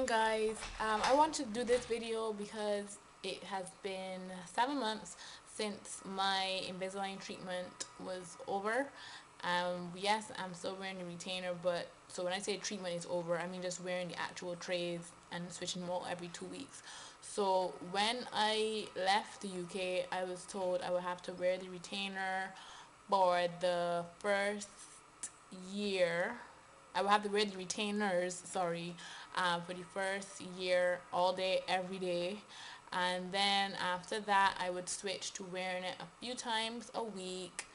guys. I want to do this video because it has been 7 months since my Invisalign treatment was over. Yes, I'm still wearing the retainer, but so when I say treatment is over, I mean just wearing the actual trays and switching them out every 2 weeks. So when I left the UK, I was told I would have to wear the retainer for the first year. I would have to wear the retainers, sorry, for the first year, all day, every day. And then after that, I would switch to wearing it a few times a week.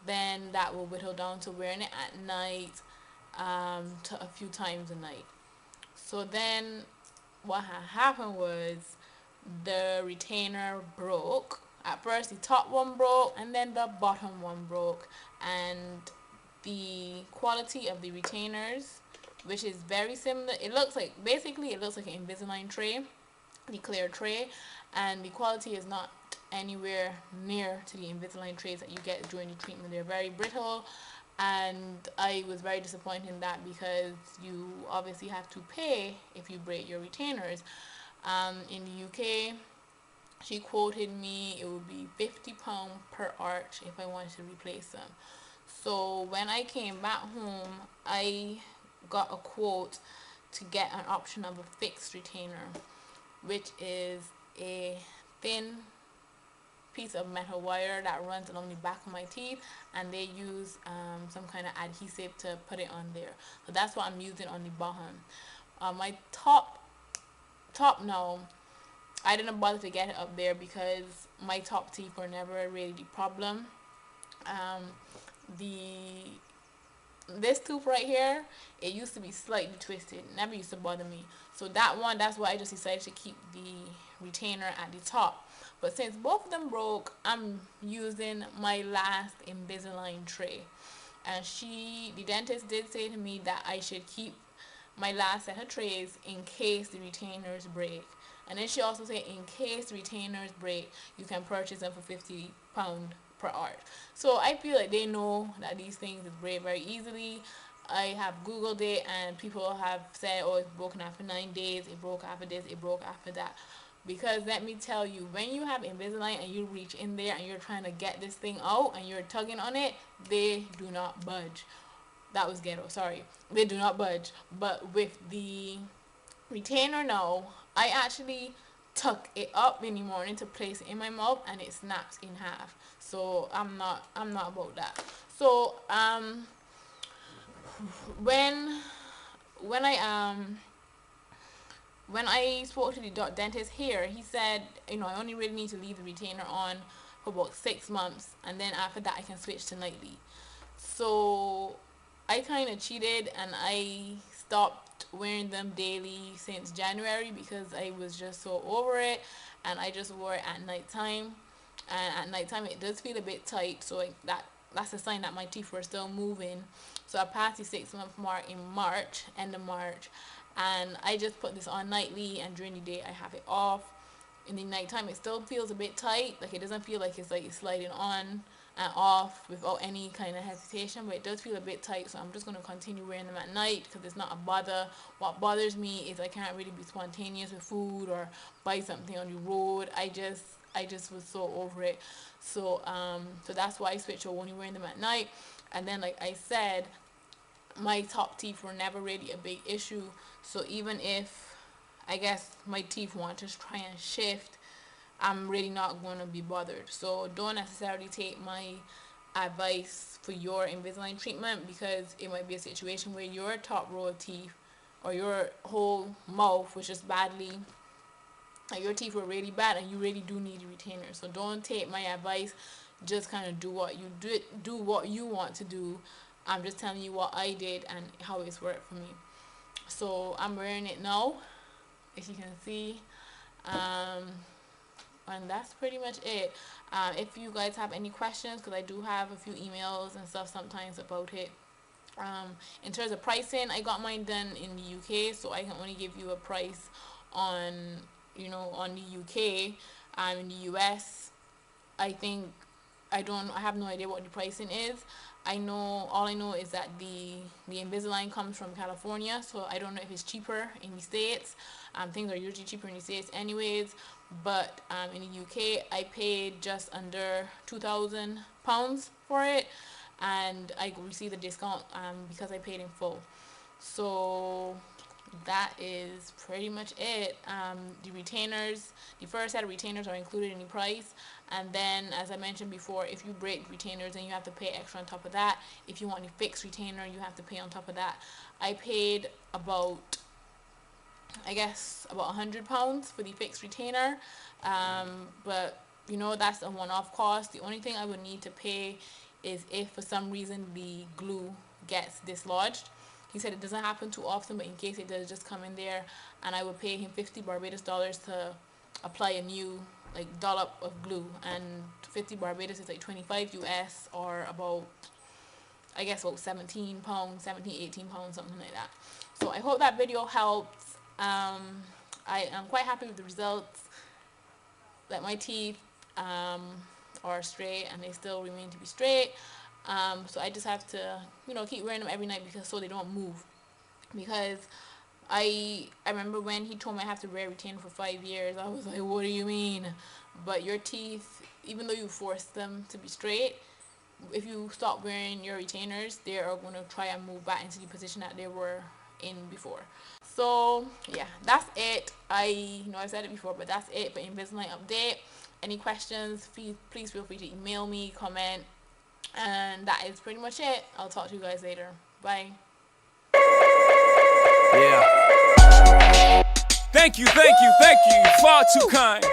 Then that will whittle down to wearing it at night, to a few times a night. So then what had happened was the retainer broke. At first, the top one broke, and then the bottom one broke. And the quality of the retainers, which is very similar, it looks like, basically it looks like an Invisalign tray, the clear tray, and the quality is not anywhere near to the Invisalign trays that you get during the treatment. They're very brittle, and I was very disappointed in that because you obviously have to pay if you break your retainers. In the UK, she quoted me it would be £50 per arch if I wanted to replace them. So when I came back home, I got a quote to get an option of a fixed retainer, which is a thin piece of metal wire that runs along the back of my teeth, and they use some kind of adhesive to put it on there. So that's what I'm using on the bottom. My top now, I didn't bother to get it up there because my top teeth were never really the problem. The this tooth right here, it used to be slightly twisted, never used to bother me. So that's why I just decided to keep the retainer at the top. But since both of them broke, I'm using my last Invisalign tray. And the dentist did say to me that I should keep my last set of trays in case the retainers break. And then she also said in case the retainers break, you can purchase them for £50 per arch. So I feel like they know that these things break very easily. I have googled it, and people have said, oh, it's broken after 9 days, it broke after this, it broke after that. Because let me tell you, when you have Invisalign and you reach in there and you're trying to get this thing out and you're tugging on it, they do not budge. That was ghetto, sorry. They do not budge. But with the retainer now, I actually tuck it up in the morning to place it in my mouth, and it snaps in half. So I'm not about that. So when I spoke to the dentist here, he said, I only really need to leave the retainer on for about 6 months, and then after that I can switch to nightly. So I kind of cheated, and I stopped wearing them daily since January because I was just so over it, and I just wore it at nighttime. And at nighttime it does feel a bit tight, so that's a sign that my teeth were still moving. So I passed the 6 month mark in March, end of March, and I just put this on nightly, and during the day I have it off. In the nighttime it still feels a bit tight, like it doesn't feel like it's sliding on and off without any kind of hesitation, but it does feel a bit tight. So I'm just going to continue wearing them at night because it's not a bother. What bothers me is I can't really be spontaneous with food or buy something on the road. I just was so over it. So so that's why I switched to only wearing them at night. And then, like I said, my top teeth were never really a big issue. So even if I guess my teeth want to try and shift, I'm really not going to be bothered. So don't necessarily take my advice for your Invisalign treatment, because it might be a situation where your top row of teeth or your whole mouth was just badly, like your teeth were really bad and you really do need a retainer. So don't take my advice. Just kind of do what you want to do. I'm just telling you what I did and how it's worked for me. So I'm wearing it now, as you can see. And that's pretty much it. If you guys have any questions, because I do have a few emails and stuff sometimes about it. In terms of pricing, I got mine done in the UK, so I can only give you a price on on the UK. In the US, I have no idea what the pricing is. All I know is that the Invisalign comes from California, so I don't know if it's cheaper in the States. Things are usually cheaper in the States anyways, but in the UK I paid just under £2,000 for it, and I received a discount because I paid in full. So that is pretty much it. The first set of retainers are included in the price, and then as I mentioned before, if you break retainers, then you have to pay extra on top of that. If you want the fixed retainer, you have to pay on top of that. I paid about, I guess, about £100 for the fixed retainer, but that's a one-off cost. The only thing I would need to pay is if for some reason the glue gets dislodged. He said it doesn't happen too often, but in case it does, just come in there, and I would pay him 50 Barbados dollars to apply a new dollop of glue, and 50 Barbados is like 25 US, or about, I guess, about £17, 17, £18, something like that. So I hope that video helps. I am quite happy with the results. That my teeth are straight, and they still remain to be straight. So I just have to, keep wearing them every night so they don't move. Because I remember when he told me I have to wear a retainer for 5 years, I was like, what do you mean? But your teeth, even though you force them to be straight, if you stop wearing your retainers, they are going to try and move back into the position that they were in before. So yeah, that's it. I know I've said it before, but that's it for Invisalign update. Any questions, please feel free to email me, comment, and that is pretty much it. I'll talk to you guys later. Bye. Yeah. Thank you. Far too kind.